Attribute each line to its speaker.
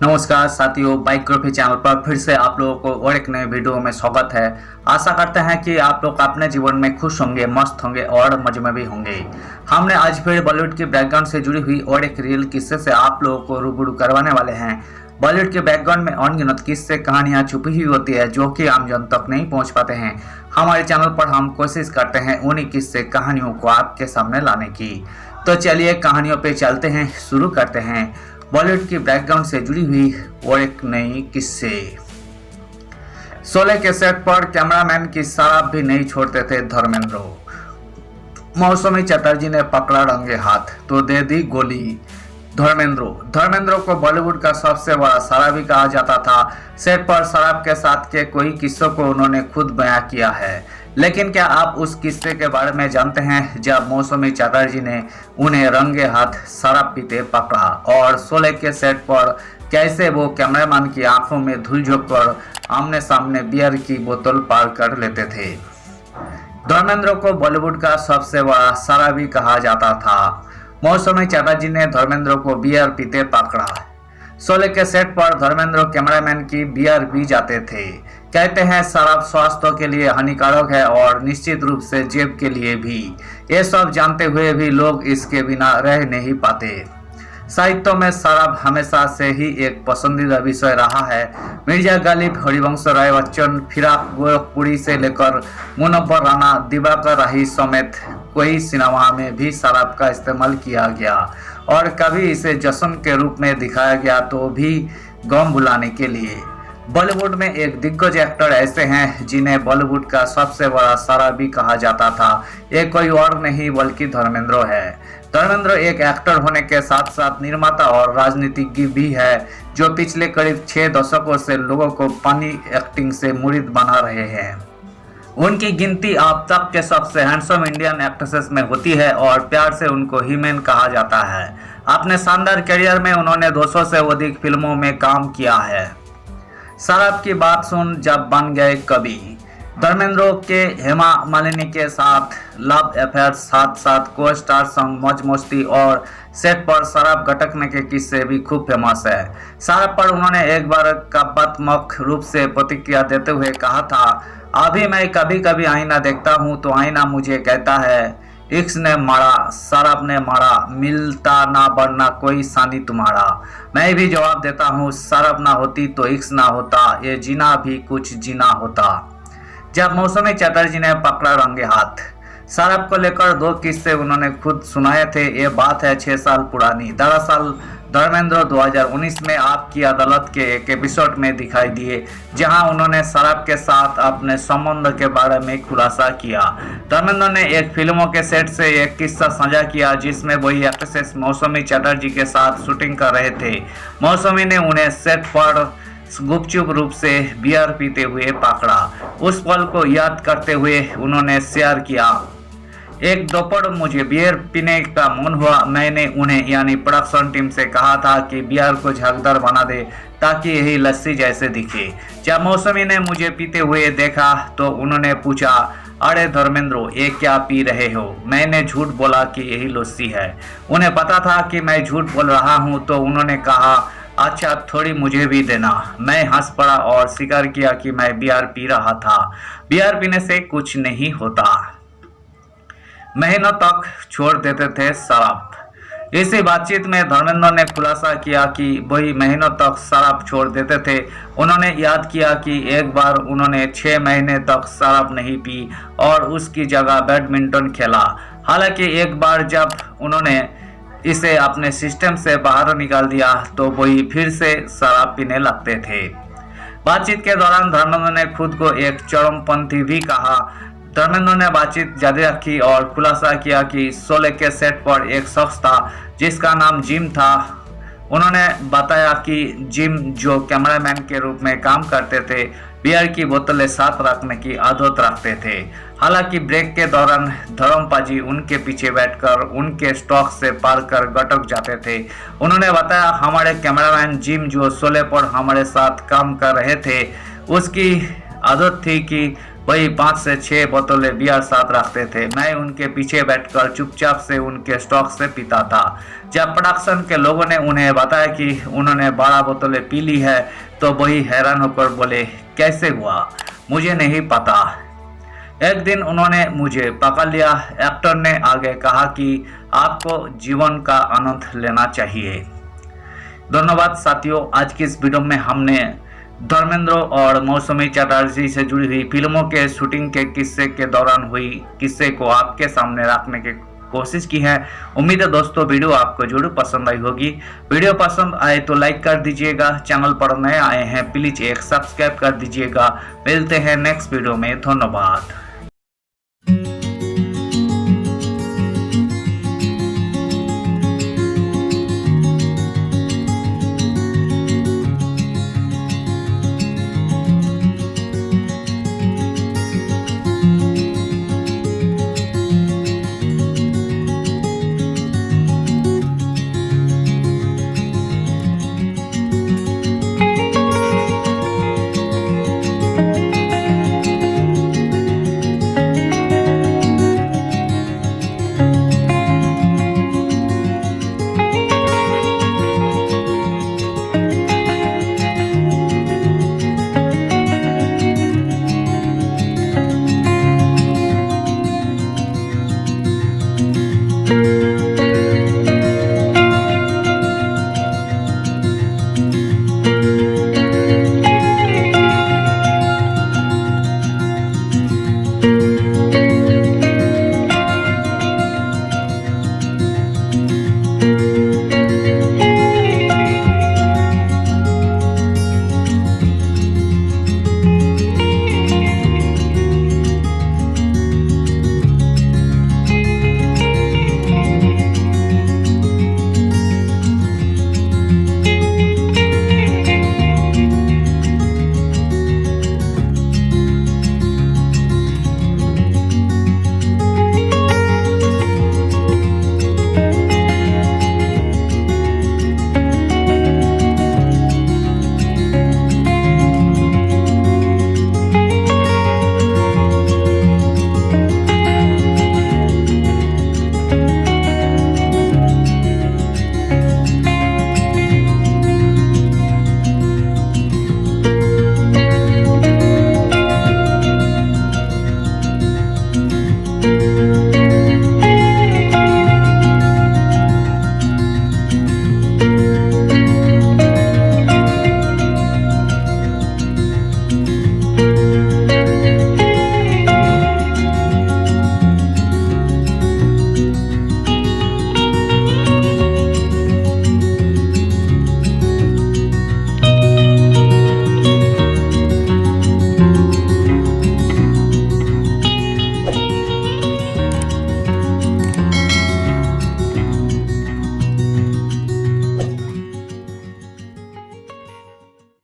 Speaker 1: नमस्कार साथियों, bike group channel पर फिर से आप लोगों को और एक नए वीडियो में स्वागत है। आशा करते हैं कि आप लोग अपने जीवन में खुश होंगे, मस्त होंगे और मजे में भी होंगे। हमने आज फिर बॉलीवुड के बैकग्राउंड से जुड़ी हुई और एक रियल किस्से से आप लोगों को रूबरू करवाने वाले हैं। बॉलीवुड के बैकग्राउंड में अनगिनत किस्से कहानियां छुपी हुई होती है जो कि आम जन तक नहीं पहुंच पाते हैं। हमारे चैनल पर हम कोशिश करते हैं उन्हीं किस्से कहानियों को आपके सामने लाने की। तो चलिए कहानियों पे चलते हैं, शुरू करते हैं बॉलीवुड की बैकग्राउंड से जुड़ी हुई और एक नई किस्से। शोले के सेट पर कैमरामैन की शराब भी नहीं छोड़ते थे धर्मेंद्र। मौसमी चटर्जी ने पकड़ा रंगे हाथ तो दे दी गोली। धर्मेंद्र को बॉलीवुड का सबसे बड़ा शराबी कहा जाता था। सेट पर शराब के साथ के कोई किस्सों को उन्होंने खुद बयां किया है। लेकिन क्या आप उस किस्से के बारे में जानते हैं जब मौसमी चटर्जी ने उन्हें रंगे हाथ शराब पीते पकड़ा और शोले के सेट पर कैसे वो कैमरामैन की आंखों में धूल झोंक कर आमने सामने बियर की बोतल पार कर लेते थे। धर्मेंद्र को बॉलीवुड का सबसे बड़ा शराबी कहा जाता था। मौसमी चटर्जी ने धर्मेंद्र को बियर पीते पकड़ा। शोले के सेट पर धर्मेंद्र कैमरामैन की बियर पी जाते थे। कहते हैं शराब स्वास्थ्य के लिए हानिकारक है और निश्चित रूप से जेब के लिए भी। ये सब जानते हुए भी लोग इसके बिना रह नहीं पाते। साहित्य में शराब हमेशा से ही एक पसंदीदा विषय रहा है। मिर्जा गालिब, हरिवंश राय बच्चन, फिराक गोरखपुरी से लेकर मुनव्वर राणा, दिवाकर राही समेत कई सिनेमा में भी शराब का इस्तेमाल किया गया और कभी इसे जश्न के रूप में दिखाया गया तो भी गम भुलाने के लिए। बॉलीवुड में एक दिग्गज एक्टर ऐसे हैं जिन्हें बॉलीवुड का सबसे बड़ा शराबी कहा जाता था। ये कोई और नहीं बल्कि धर्मेंद्र है। धर्मेंद्र एक एक्टर होने के साथ साथ निर्माता और राजनीतिज्ञ भी है जो पिछले करीब 6 दशकों से लोगों को फनी एक्टिंग से मुरीद बना रहे हैं। उनकी गिनती अब तक के सबसे हैंडसम इंडियन एक्ट्रेसेस में होती है और प्यार से उनको हीमेन कहा जाता है। अपने शानदार करियर में उन्होंने 200 से अधिक फिल्मों में काम किया है। शराब की बात सुन जब बन गए कवि। धर्मेंद्र के हेमा मालिनी के साथ लव अफेयर, साथ साथ को स्टार संग मौज मस्ती और सेट पर शराब गटकने के किस्से भी खूब फेमस है। शराब पर उन्होंने एक बार काव्यात्मक रूप से प्रतिक्रिया देते हुए कहा था, अभी मैं कभी कभी आईना देखता हूँ तो आईना मुझे कहता है इश्क ने मारा, शराब ने मारा, मिलता ना बढ़ना कोई सानी तुम्हारा। मैं भी जवाब देता हूँ, शराब ना होती तो इश्क ना होता, ये जीना भी कुछ जीना होता। जब मौसमी चटर्जी ने पकड़ा रंगे हाथ। शराब को लेकर 2 किस्से उन्होंने खुद सुनाए थे। ये बात है 6 साल पुरानी। दरअसल धर्मेंद्र 2019 में आपकी अदालत के एक एपिसोड में दिखाई दिए जहां उन्होंने शराब के साथ अपने संबंध के बारे में खुलासा किया। धर्मेंद्र ने एक फिल्मों के सेट से एक किस्सा साझा किया जिसमें वही एक्ट्रेस मौसमी चटर्जी के साथ शूटिंग कर रहे थे। मौसमी ने उन्हें सेट पर गुपचुप रूप से बियर पीते हुए पकड़ा। उस पल को याद करते हुए उन्होंने शेयर किया, एक दोपहर मुझे बियर पीने का मन हुआ। मैंने उन्हें यानी प्रोडक्शन टीम से कहा था कि बियर को झगदार बना दे ताकि यही लस्सी जैसे दिखे। जब मौसमी ने मुझे पीते हुए देखा तो उन्होंने पूछा, अरे धर्मेंद्र ये क्या पी रहे हो? मैंने झूठ बोला कि यही लस्सी है। उन्हें पता था कि मैं झूठ बोल रहा हूँ तो उन्होंने कहा, अच्छा थोड़ी मुझे भी देना। मैं हंस पड़ा और स्वीकार किया कि मैं बियर पी रहा था। बियर पीने से कुछ नहीं होता। महीनों तक छोड़ देते थे शराब। इसी बातचीत में धर्मेंद्र ने खुलासा किया कि वही महीनों तक शराब छोड़ देते थे। उन्होंने याद किया कि एक बार उन्होंने 6 महीने तक शराब नहीं पी और उसकी जगह बैडमिंटन खेला। हालांकि एक बार जब उन्होंने इसे अपने सिस्टम से बाहर निकाल दिया तो वही फिर से शराब पीने लगते थे। बातचीत के दौरान धर्मेंद्र ने खुद को एक चरमपंथी भी कहा। धर्मेंद्र ने बातचीत जारी रखी और खुलासा किया कि शोले के सेट पर एक शख्स था जिसका नाम जिम था। उन्होंने बताया कि जिम जो कैमरामैन के रूप में काम करते थे, बियर की बोतलें साथ रखने की आदत रखते थे। हालांकि ब्रेक के दौरान धर्मपाजी उनके पीछे बैठकर उनके स्टॉक से पार कर गटक जाते थे। उन्होंने बताया, हमारे कैमरामैन जिम जो शोले पर हमारे साथ काम कर रहे थे, उसकी आदत थी कि वही 5 से 6 बोतलें बियर साथ रखते थे। मैं उनके पीछे बैठकर चुपचाप से उनके स्टॉक से पीता था। जब प्रोडक्शन के लोगों ने उन्हें बताया कि उन्होंने 12 बोतलें पी ली है तो वही हैरान होकर बोले, कैसे हुआ? मुझे नहीं पता। एक दिन उन्होंने मुझे पकड़ लिया। एक्टर ने आगे कहा कि आपको जीवन का आनंद लेना चाहिए। धन्यवाद साथियों, आज की इस वीडियो में हमने धर्मेंद्र और मौसमी चटर्जी से जुड़ी हुई फिल्मों के शूटिंग के किस्से के दौरान हुई किस्से को आपके सामने रखने की कोशिश की है। उम्मीद है दोस्तों वीडियो आपको जरूर पसंद आई होगी। वीडियो पसंद आए तो लाइक कर दीजिएगा। चैनल पर नए आए हैं प्लीज एक सब्सक्राइब कर दीजिएगा। मिलते हैं नेक्स्ट वीडियो में। धन्यवाद।